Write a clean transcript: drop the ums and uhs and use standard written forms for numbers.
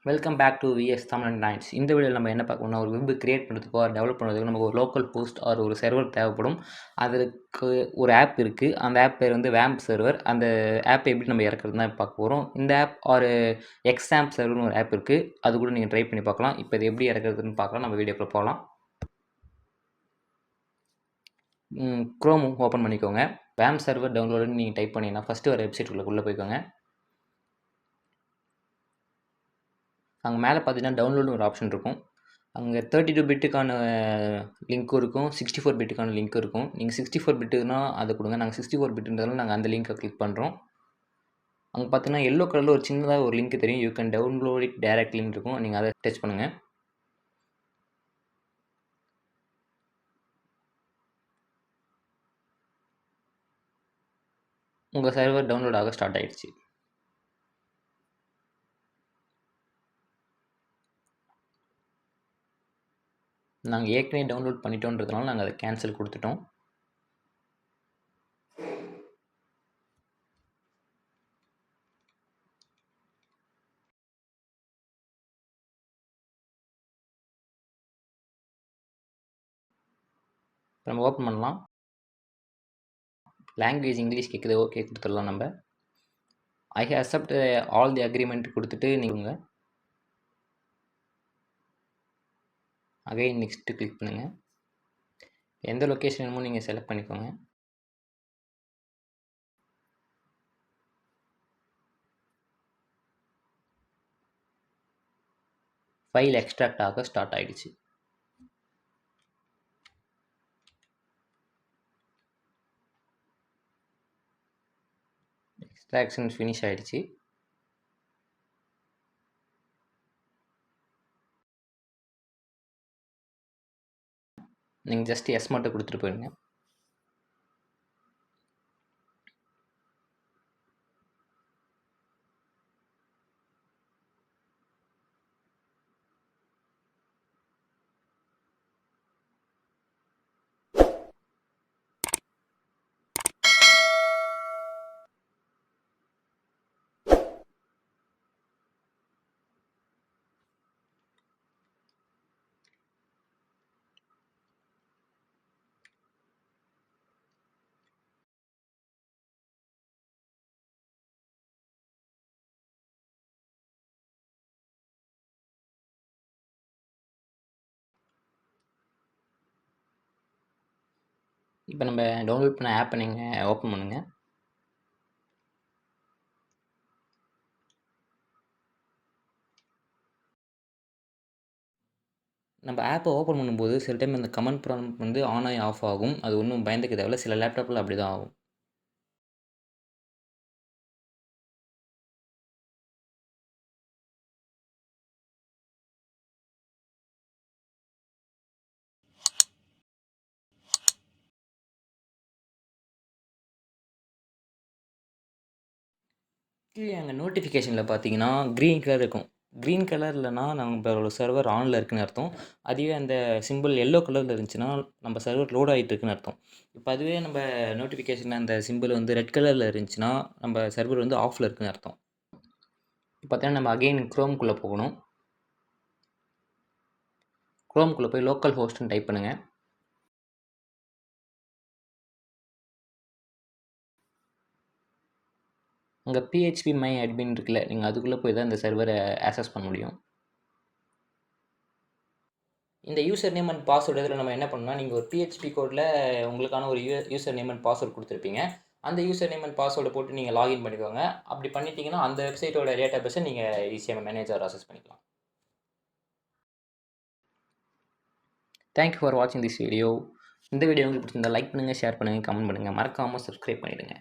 Welcome back to VS Tamil lines. இந்த வீடியோவில் நம்ம என்ன பார்க்கணும்னா, ஒரு வெப் கிரியேட் பண்ணுறதுக்கோ டெவலப் பண்ணுறதுக்கோ நமக்கு ஒரு லோக்கல் ஹோஸ்ட் ஆர் ஒரு சர்வர் தேவைப்படும். அதுக்கு ஒரு ஆப் இருக்குது. அந்த ஆப் பேர் வந்து வேம்ப் சர்வர். அந்த ஆப்பை எப்படி நம்ம இறக்குறதுன்னு தான் பார்க்க போகிறோம். இந்த ஆப் ஒரு எக்ஸாம்ப் சர்வர்னு ஒரு ஆப் இருக்குது. அது கூட நீங்கள் ட்ரை பண்ணி பார்க்கலாம். இப்போ இது எப்படி இறக்குறதுன்னு பார்க்கலாம். நம்ம வீடியோக்குள்ள போகலாம். க்ரோம் ஓப்பன் பண்ணிக்கோங்க. வேம்ப் சர்வர் டவுன்லோடுன்னு நீங்கள் டைப் பண்ணிங்கன்னா ஃபஸ்ட்டு ஒரு வெப்சைட்டுக்குள்ளே போய்க்கோங்க. அங்கே மேலே பார்த்தீங்கன்னா டவுன்லோடுன்னு ஒரு ஆப்ஷன் இருக்கும். அங்கே 32 பிட்டுக்கான லிங்க்கும் இருக்கும், 64 பிட்டுக்கான லிங்க்கும் இருக்கும். நீங்கள் 64 பிட்டுனா அதை கொடுங்க. நாங்கள் 64 பிட்டுன்றதால நாங்கள் அந்த லிங்க்கை கிளிக் பண்ணுறோம். அங்கே பார்த்தீங்கன்னா எல்லோ கலரில் ஒரு சின்னதாக ஒரு லிங்க் தெரியும். யூ கேன் டவுன்லோட் இட் டைரக்ட்லின்னு இருக்கும். நீங்கள் அதை டச் பண்ணுங்கள். உங்கள் சர்வர் டவுன்லோட் ஆக ஸ்டார்ட் ஆகிடுச்சு. நாங்கள் ஏற்கனவே டவுன்லோட் பண்ணிட்டோன்றதுனால நாங்கள் அதை கேன்சல் கொடுத்துட்டோம். நம்ம ஓப்பன் பண்ணலாம். லாங்குவேஜ் இங்கிலீஷ் கேட்குது, ஓகே கொடுத்துடலாம். நம்ம I accept all the agreement கொடுத்துட்டு நீங்கள் அகைன் நெக்ஸ்ட்டு கிளிக் பண்ணுங்கள். எந்த லொக்கேஷன் வேணுமோ நீங்கள் செலக்ட் பண்ணிக்கோங்க. ஃபைல் எக்ஸ்ட்ராக்ட் ஆக ஸ்டார்ட் ஆகிடுச்சு. எக்ஸ்ட்ராக்ஷன் ஃபினிஷ் ஆகிடுச்சு. நீங்கள் ஜஸ்ட் எஸ் மட்டும் கொடுத்துட்டு போயிடுங்க. இப்போ நம்ம டவுன்லோட் பண்ண ஆப்பை நீங்கள் ஓப்பன் பண்ணுங்கள். நம்ம ஆப்பை ஓப்பன் பண்ணும்போது சில டைம் இந்த கமெண்ட் ப்ராம்ப்ட் வந்து ஆன் ஆகி ஆஃப் ஆகும். அது ஒன்றும் பயந்துக்க தேவையில்ல. சில லேப்டாப்பில் அப்படி தான் ஆகும். கீழே அங்கே நோட்டிஃபிகேஷனில் பார்த்தீங்கன்னா க்ரீன் கலர் இருக்கும். க்ரீன் கலர்லனா நம்மளோட சர்வர் ஆனில் இருக்குன்னு அர்த்தம். அதுவே அந்த சிம்பிள் எல்லோ கலரில் இருந்துச்சுன்னா நம்ம சர்வர் லோட் ஆகிட்டு இருக்குன்னு அர்த்தம். இப்போ அதுவே நம்ம நோட்டிஃபிகேஷனில் அந்த சிம்பிள் வந்து ரெட் கலரில் இருந்துச்சுன்னா நம்ம சர்வர் வந்து ஆஃபில் இருக்குன்னு அர்த்தம். இப்போ பார்த்தீங்கன்னா நம்ம அகெயின் க்ரோம்குள்ளே போகணும். க்ரோம்குள்ளே போய் லோக்கல் ஹோஸ்ட்னு டைப் பண்ணுங்கள். அங்கே பிஹெச்பி மை அட்மின் இருக்குல்ல, நீங்கள் அதுக்குள்ளே போய் தான் இந்த சர்வரை ஆக்சஸ் பண்ண முடியும். இந்த யூசர் நேம் அண்ட் பாஸ்வேர்டு இதில் நம்ம என்ன பண்ணோம்னா, நீங்கள் ஒரு பிஹெச்பி கோடில் உங்களுக்கான ஒரு யூசர் நேம் அண்ட் பாஸ்வேர்டு கொடுத்துருப்பீங்க. அந்த யூசர் நேம் அண்ட் பாஸ்வேர்டை போட்டு நீங்கள் லாகின் பண்ணிக்கோங்க. அப்படி பண்ணிட்டீங்கன்னா அந்த வெப்சைட்டோட டேட்டா பேஸை நீங்கள் ஈஸியாக மேனேஜர் ஆக்சஸ் பண்ணிக்கலாம். தேங்க்யூ ஃபார் வாட்சிங் திஸ் வீடியோ. இந்த வீடியோ உங்களுக்கு பிடிச்சிருந்தா லைக் பண்ணுங்கள், ஷேர் பண்ணுங்கள், கமெண்ட் பண்ணுங்கள். மறக்காமல் சப்ஸ்கிரைப் பண்ணிவிடுங்க.